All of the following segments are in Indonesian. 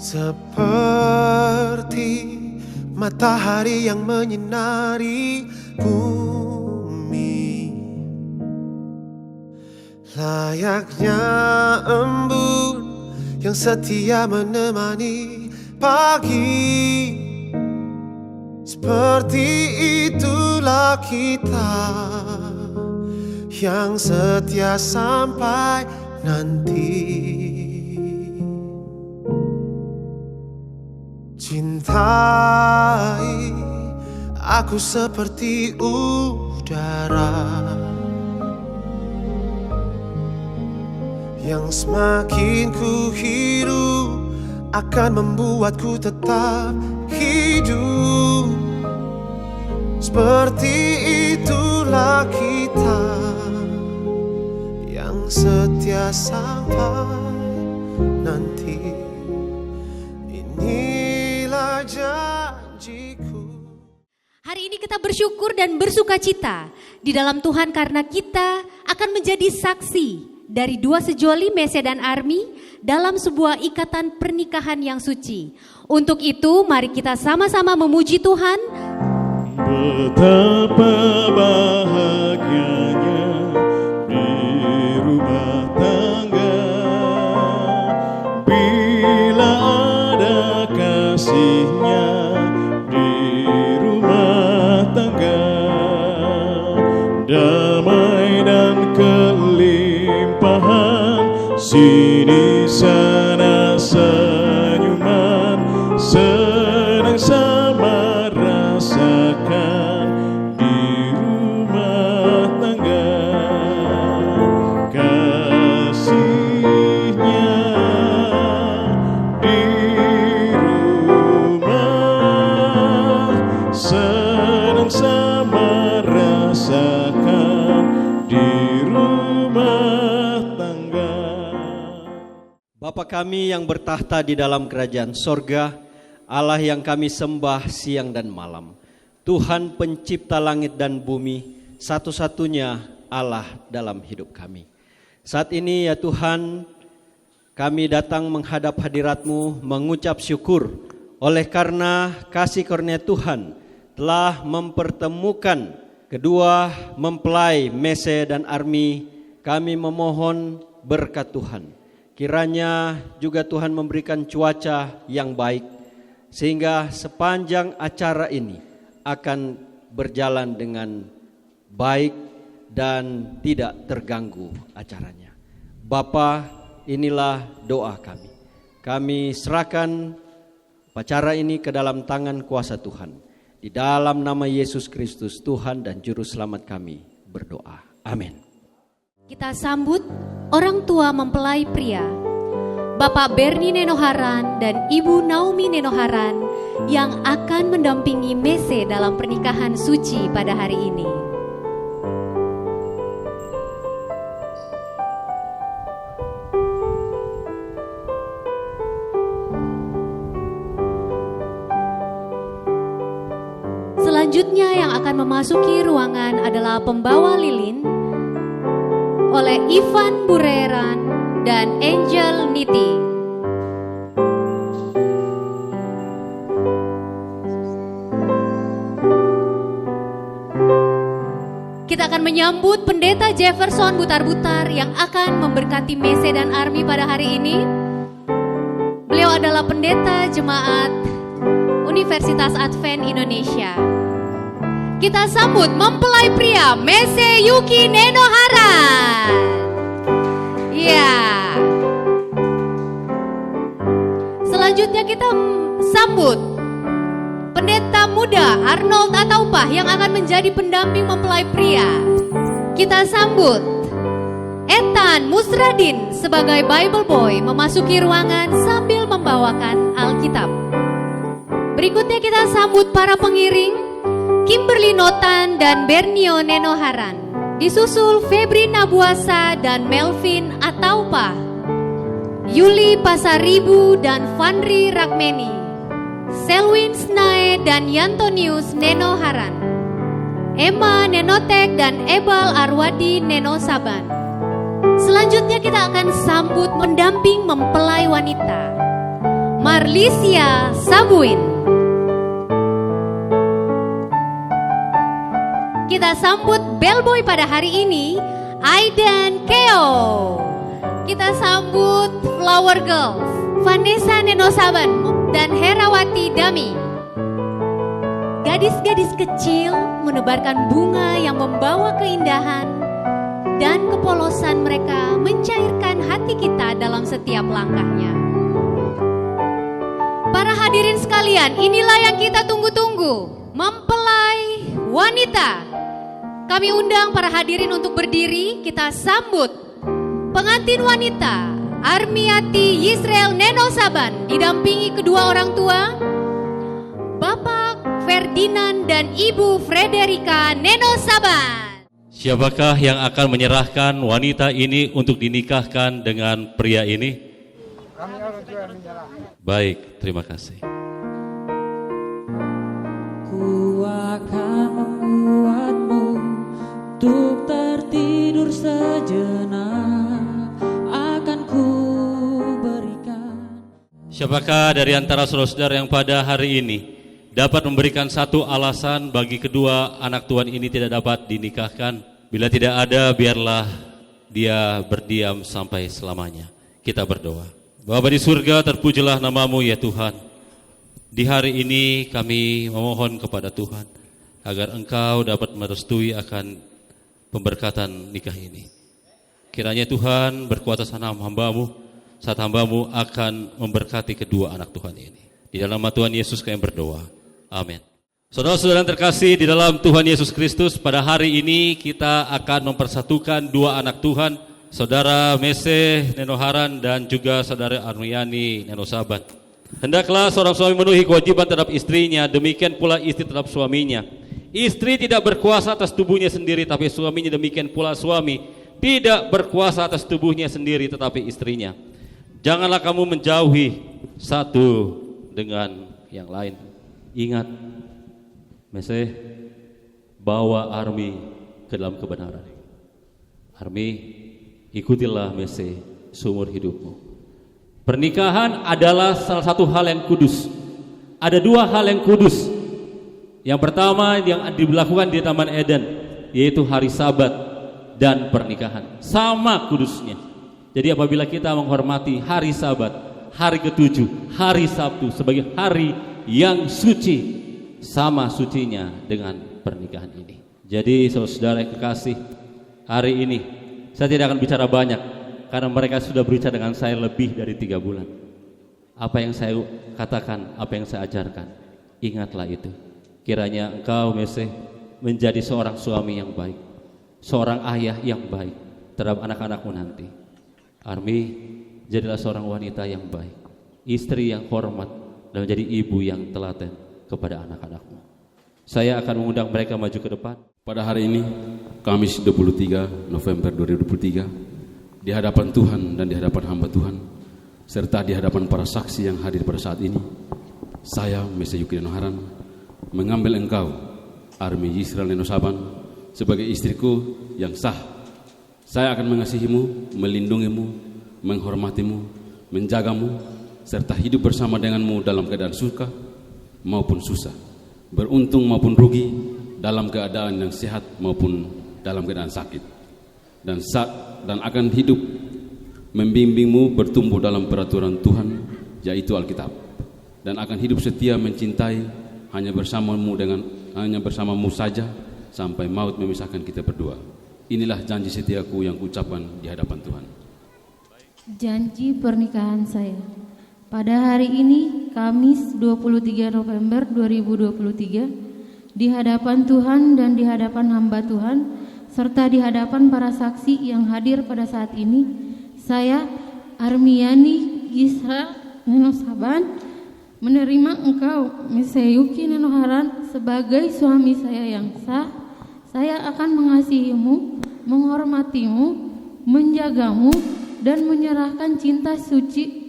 Seperti matahari yang menyinari bumi, layaknya embun yang setia menemani pagi. Seperti itulah kita yang setia sampai nanti. Cintai aku seperti udara yang semakin ku hirup akan membuatku tetap hidup. Seperti itulah kita yang setia sampai nanti. Inilah janjiku. Hari ini kita bersyukur dan bersuka cita di dalam Tuhan karena kita akan menjadi saksi dari dua sejoli Mese dan Army dalam sebuah ikatan pernikahan yang suci. Untuk itu mari kita sama-sama memuji Tuhan. Betapa bahagianya di rumah tangga bila ada kasihnya di rumah tangga, damai dan kelimpahan, sini sana senyuman, senang sama rasakan di rumah tangga. Kasihnya di rumah, senang sama rasakan di rumah tangga. Bapa kami yang bertahta di dalam kerajaan sorga, Allah yang kami sembah siang dan malam, Tuhan pencipta langit dan bumi, satu-satunya Allah dalam hidup kami. Saat ini ya Tuhan, kami datang menghadap hadirat-Mu mengucap syukur oleh karena kasih karunia Tuhan telah mempertemukan kedua mempelai Mese dan Army. Kami memohon berkat Tuhan, kiranya juga Tuhan memberikan cuaca yang baik sehingga sepanjang acara ini akan berjalan dengan baik dan tidak terganggu acaranya. Bapa, inilah doa kami. Kami serahkan acara ini ke dalam tangan kuasa Tuhan. Di dalam nama Yesus Kristus, Tuhan dan Juru Selamat kami berdoa. Amin. Kita sambut orang tua mempelai pria, Bapak Bernie Nenoharan dan Ibu Naomi Nenoharan yang akan mendampingi Mese dalam pernikahan suci pada hari ini. Selanjutnya yang akan memasuki ruangan adalah pembawa lilin oleh Ivan Bureran dan Angel Niti. Kita akan menyambut Pendeta Jefferson Butar-Butar yang akan memberkati Mese dan Army pada hari ini. Beliau adalah pendeta jemaat Universitas Advent Indonesia. Kita sambut mempelai pria Mese Yuki Nenoharan. Ya. Selanjutnya kita sambut pendeta muda Arnold Ataupah yang akan menjadi pendamping mempelai pria. Kita sambut Ethan Musradin sebagai Bible Boy memasuki ruangan sambil membawakan Alkitab. Berikutnya kita sambut para pengiring Kimberly Notan dan Bernio Nenoharan, disusul Febri Nabuasa dan Melvin Ataupah, Yuli Pasaribu dan Fandri Rakmeni, Selwin Snae dan Yantonius Nenoharan, Emma Nenotek dan Ebal Arwadi Nenosaban. Selanjutnya kita akan sambut pendamping mempelai wanita, Marlisia Sabuin. Kita sambut bellboy pada hari ini, Aiden Keo. Kita sambut Flower Girls, Vanessa Nenosaban dan Herawati Dami. Gadis-gadis kecil menebarkan bunga yang membawa keindahan dan kepolosan mereka mencairkan hati kita dalam setiap langkahnya. Para hadirin sekalian, inilah yang kita tunggu-tunggu, mempelai wanita. Kami undang para hadirin untuk berdiri, kita sambut pengantin wanita Armiati Yisrael Nenosaban didampingi kedua orang tua, Bapak Ferdinand dan Ibu Frederika Nenosaban. Siapakah yang akan menyerahkan wanita ini untuk dinikahkan dengan pria ini? Baik, terima kasih. Ku akan membuatmu untuk tertidur sejenak, akan ku berikan. Siapakah dari antara saudara-saudara yang pada hari ini dapat memberikan satu alasan bagi kedua anak Tuhan ini tidak dapat dinikahkan? Bila tidak ada, biarlah dia berdiam sampai selamanya. Kita berdoa. Bapa di surga, terpujilah namamu ya Tuhan. Di hari ini kami memohon kepada Tuhan agar Engkau dapat merestui akan pemberkatan nikah ini. Kiranya Tuhan berkuasa sana hamba-Mu, saat hamba-Mu akan memberkati kedua anak Tuhan ini. Di dalam nama Tuhan Yesus kami berdoa. Amin. Saudara-saudara yang terkasih di dalam Tuhan Yesus Kristus, pada hari ini kita akan mempersatukan dua anak Tuhan, Saudara Mese Nenoharan dan juga Saudara Armiani Nenosaban. Hendaklah seorang suami memenuhi kewajiban terhadap istrinya, demikian pula istri terhadap suaminya. Istri tidak berkuasa atas tubuhnya sendiri, tapi suaminya, demikian pula suami tidak berkuasa atas tubuhnya sendiri, tetapi istrinya. Janganlah kamu menjauhi satu dengan yang lain. Ingat, Mese, bawa Armi ke dalam kebenaran. Armi, ikutilah Mese seumur hidupmu. Pernikahan adalah salah satu hal yang kudus. Ada dua hal yang kudus. Yang pertama yang dilakukan di Taman Eden, yaitu hari Sabat dan pernikahan. Sama kudusnya. Jadi apabila kita menghormati hari Sabat, hari ke-7, hari Sabtu sebagai hari yang suci, sama sucinya dengan pernikahan ini. Jadi saudara-saudara yang kekasih, hari ini saya tidak akan bicara banyak karena mereka sudah berbicara dengan saya lebih dari 3 bulan. Apa yang saya katakan, apa yang saya ajarkan, ingatlah itu. Kiranya engkau Mese menjadi seorang suami yang baik, seorang ayah yang baik terhadap anak-anakmu nanti. Armi, jadilah seorang wanita yang baik, istri yang hormat, dan menjadi ibu yang telaten kepada anak-anakmu. Saya akan mengundang mereka maju ke depan. Pada hari ini, Kamis 23 November 2023, di hadapan Tuhan dan di hadapan hamba Tuhan, serta di hadapan para saksi yang hadir pada saat ini, saya, Mese Yuki Nenoharan, mengambil engkau, Armi Yisrael Nenosaban, sebagai istriku yang sah. Saya akan mengasihimu, melindungimu, menghormatimu, menjagamu, serta hidup bersama denganmu dalam keadaan suka maupun susah, beruntung maupun rugi, dalam keadaan yang sehat maupun dalam keadaan sakit, dan akan hidup membimbingmu bertumbuh dalam peraturan Tuhan, yaitu Alkitab, dan akan hidup setia mencintai hanya bersamamu saja sampai maut memisahkan kita berdua. Inilah janji setiaku yang kuucapkan di hadapan Tuhan. Janji pernikahan saya. Pada hari ini, Kamis 23 November 2023, di hadapan Tuhan dan di hadapan hamba Tuhan, serta di hadapan para saksi yang hadir pada saat ini, saya, Armiani Yisrael Nenosaban, menerima engkau, Mese Yuki Nenoharan, sebagai suami saya yang sah. Saya akan mengasihimu, menghormatimu, menjagamu, dan menyerahkan cinta suci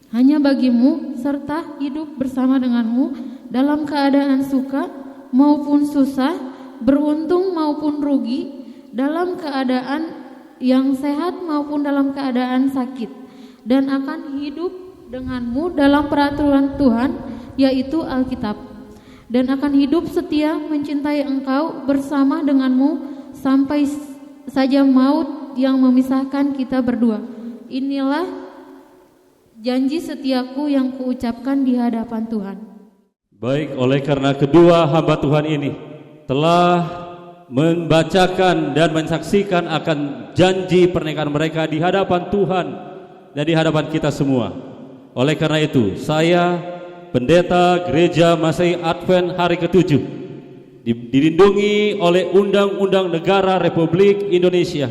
hanya bagimu, serta hidup bersama denganmu dalam keadaan suka maupun susah, beruntung maupun rugi, dalam keadaan yang sehat maupun dalam keadaan sakit, dan akan hidup denganmu dalam peraturan Tuhan, yaitu Alkitab, dan akan hidup setia mencintai engkau bersama denganmu sampai saja maut yang memisahkan kita berdua. Inilah janji setiaku yang kuucapkan di hadapan Tuhan. Baik, oleh karena kedua hamba Tuhan ini telah membacakan dan mensaksikan akan janji pernikahan mereka di hadapan Tuhan dan di hadapan kita semua. Oleh karena itu, saya, Pendeta Gereja Masehi Advent hari ke-7, dilindungi oleh Undang-Undang Negara Republik Indonesia,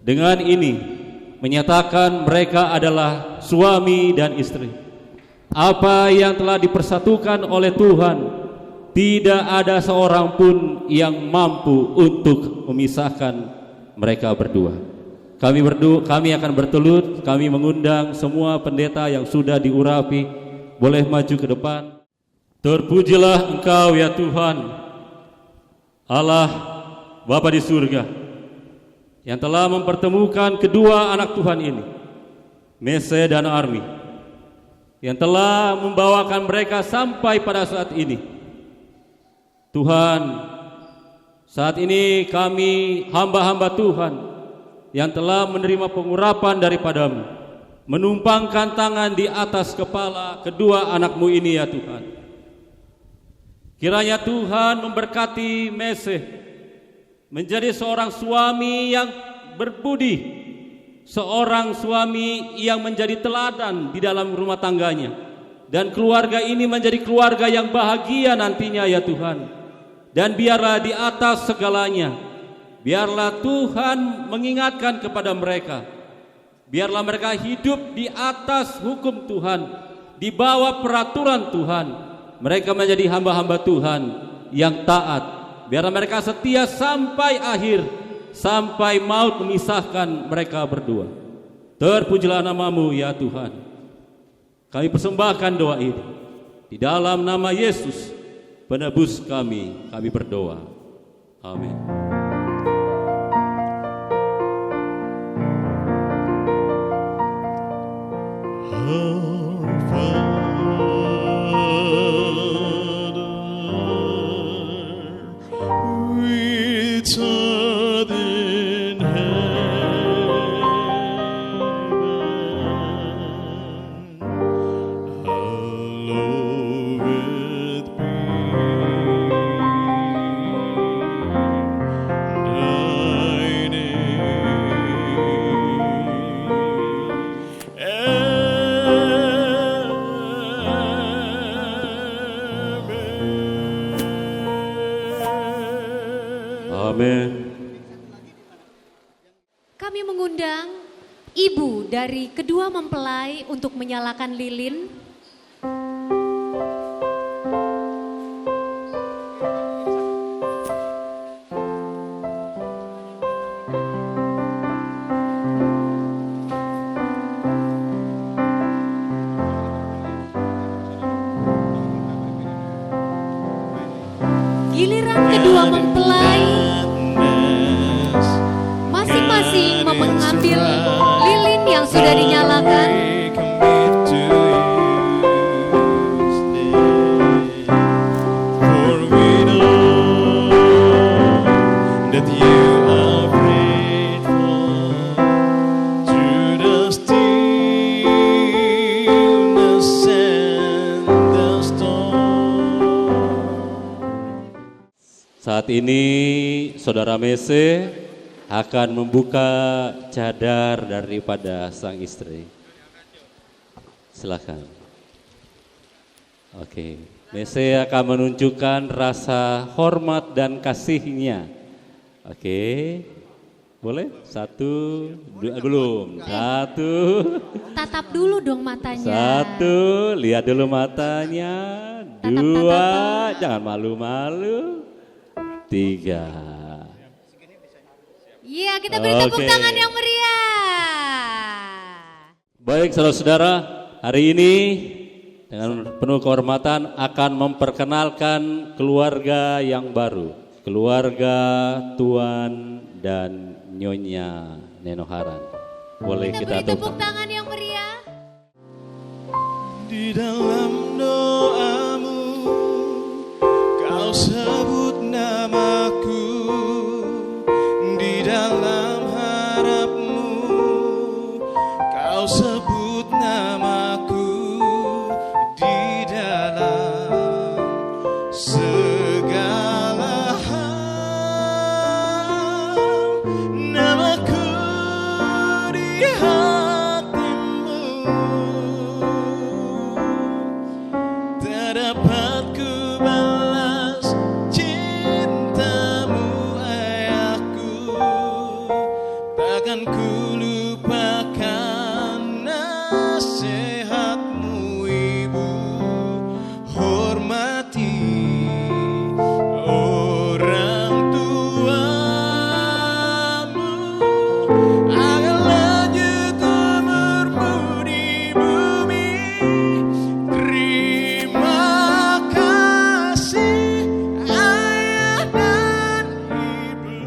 dengan ini menyatakan mereka adalah suami dan istri. Apa yang telah dipersatukan oleh Tuhan, tidak ada seorang pun yang mampu untuk memisahkan mereka berdua. Kami akan bertelut, kami mengundang semua pendeta yang sudah diurapi, boleh maju ke depan. Terpujilah Engkau ya Tuhan, Allah Bapa di surga, yang telah mempertemukan kedua anak Tuhan ini, Mese dan Armi, yang telah membawakan mereka sampai pada saat ini. Tuhan, saat ini kami hamba-hamba Tuhan yang telah menerima pengurapan daripadamu, menumpangkan tangan di atas kepala kedua anakmu ini ya Tuhan. Kiranya Tuhan memberkati Mese menjadi seorang suami yang berbudi, seorang suami yang menjadi teladan di dalam rumah tangganya, dan keluarga ini menjadi keluarga yang bahagia nantinya ya Tuhan. Dan biarlah di atas segalanya, biarlah Tuhan mengingatkan kepada mereka, biarlah mereka hidup di atas hukum Tuhan, di bawah peraturan Tuhan. Mereka menjadi hamba-hamba Tuhan yang taat, biarlah mereka setia sampai akhir, sampai maut memisahkan mereka berdua. Terpujilah namamu ya Tuhan. Kami persembahkan doa ini di dalam nama Yesus penebus kami berdoa. Amin. Our Father, which art in heaven, hallowed be thy Amin. Kami mengundang ibu dari kedua mempelai untuk menyalakan lilin. Giliran kedua mempelai masing-masing mengambil lilin yang sudah dinyalakan. Saat ini Saudara Mese akan membuka cadar daripada sang istri. Silakan. Oke, Mese akan menunjukkan rasa hormat dan kasihnya. Oke, boleh? 1, 2, belum. 1. Tatap dulu dong matanya. 1, lihat dulu matanya. 2, jangan malu-malu. 3. Iya, kita beri tepuk tangan yang meriah. Baik saudara-saudara, hari ini dengan penuh kehormatan akan memperkenalkan keluarga yang baru, keluarga Tuan dan Nyonya Nenoharan. Boleh kita beri tepuk tangan yang meriah. Di dalam doamu kau sebut namaku, di dalam harapmu kau sebut namaku, di dalam segala hal namaku di hatimu. Tak dapat ku balas cintamu ayahku, takkan ku lupakan nasihatmu ibu. Hormati orang tuamu agar lanjut umurmu di bumi. Terima kasih ayah dan ibu.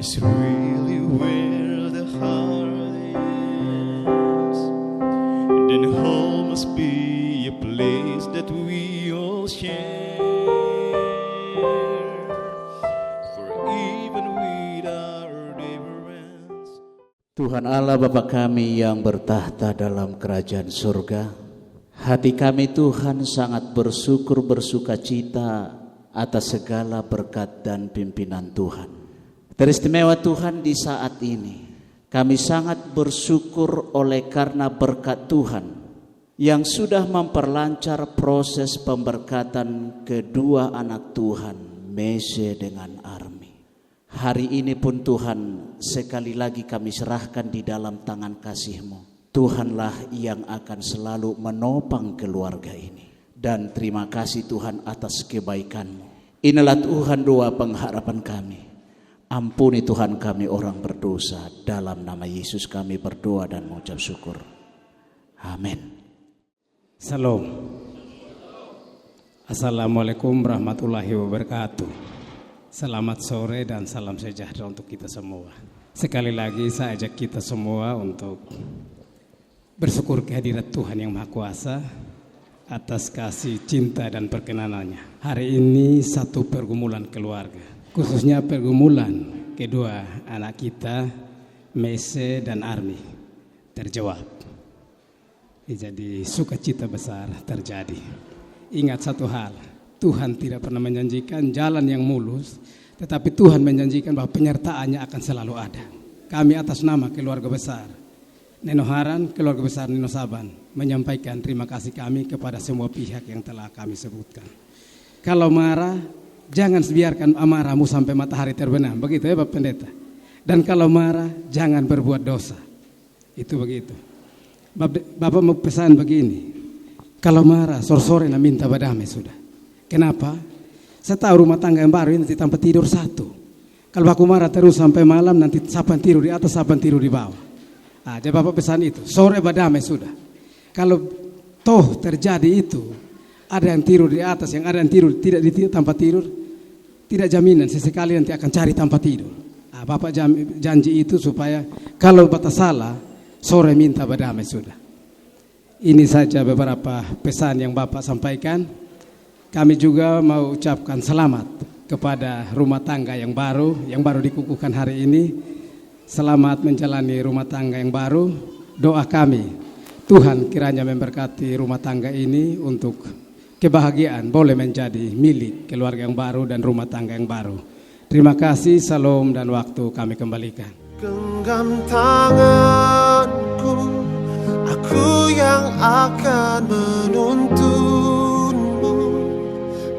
It's really where the heart is, and then home must be a place that we all share. For even with our difference. Tuhan Allah Bapa kami yang bertahta dalam kerajaan surga, hati kami Tuhan sangat bersyukur bersukacita atas segala berkat dan pimpinan Tuhan. Teristimewa Tuhan di saat ini, kami sangat bersyukur oleh karena berkat Tuhan yang sudah memperlancar proses pemberkatan kedua anak Tuhan, Mese dengan Armi. Hari ini pun Tuhan sekali lagi kami serahkan di dalam tangan kasih-Mu. Tuhanlah yang akan selalu menopang keluarga ini. Dan terima kasih Tuhan atas kebaikan-Mu. Inilah Tuhan doa pengharapan kami. Ampuni Tuhan kami orang berdosa. Dalam nama Yesus kami berdoa dan mengucap syukur. Amin. Salam. Assalamualaikum warahmatullahi wabarakatuh. Selamat sore dan salam sejahtera untuk kita semua. Sekali lagi saya ajak kita semua untuk bersyukur kehadirat Tuhan yang Maha Kuasa atas kasih, cinta dan perkenanannya. Hari ini satu pergumulan keluarga, khususnya pergumulan kedua anak kita, Mese dan Armi, terjawab. Jadi sukacita besar terjadi. Ingat satu hal, Tuhan tidak pernah menjanjikan jalan yang mulus, tetapi Tuhan menjanjikan bahwa penyertaannya akan selalu ada. Kami atas nama keluarga besar Neno Haran, keluarga besar Neno Saban, menyampaikan terima kasih kami kepada semua pihak yang telah kami sebutkan. Kalau marah, jangan biarkan amarahmu sampai matahari terbenam. Begitu ya Bapak Pendeta. Dan kalau marah, jangan berbuat dosa. Itu begitu. Bapak mau pesan begini. Kalau marah, sore-sore minta badamai sudah. Kenapa? Saya tahu rumah tangga yang baru ini nanti tanpa tidur satu. Kalau aku marah terus sampai malam, nanti saban tidur di atas, saban tidur di bawah. Jadi Bapak pesan itu. Sore badamai sudah. Kalau toh terjadi itu, ada yang tidur di atas, yang ada yang tidur tidak di tanpa tidur, tidak jaminan sesekali nanti akan cari tanpa tidur. Bapak janji itu supaya kalau Bapak salah, sore minta badamai sudah. Ini saja beberapa pesan yang Bapak sampaikan. Kami juga mau ucapkan selamat kepada rumah tangga yang baru dikukuhkan hari ini. Selamat menjalani rumah tangga yang baru. Doa kami, Tuhan kiranya memberkati rumah tangga ini untuk kebahagiaan boleh menjadi milik keluarga yang baru dan rumah tangga yang baru. Terima kasih, salam dan waktu kami kembalikan. Genggam tanganku, aku yang akan menuntunmu,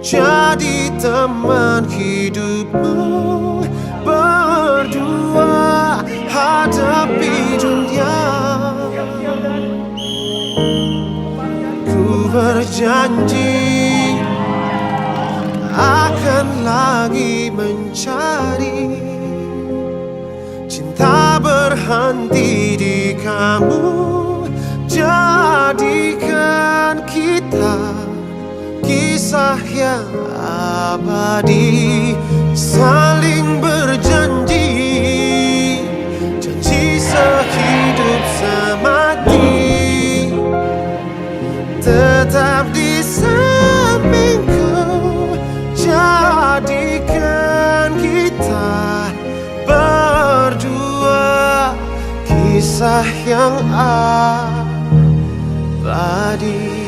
jadi teman hidupmu, berdua hadapi dunia. Ku berjanji akan lagi mencari cinta berhenti di kamu, jadikan kisah yang abadi, saling berjanji, janji sehidup semati, tetap di sampingku, jadikan kita berdua kisah yang abadi.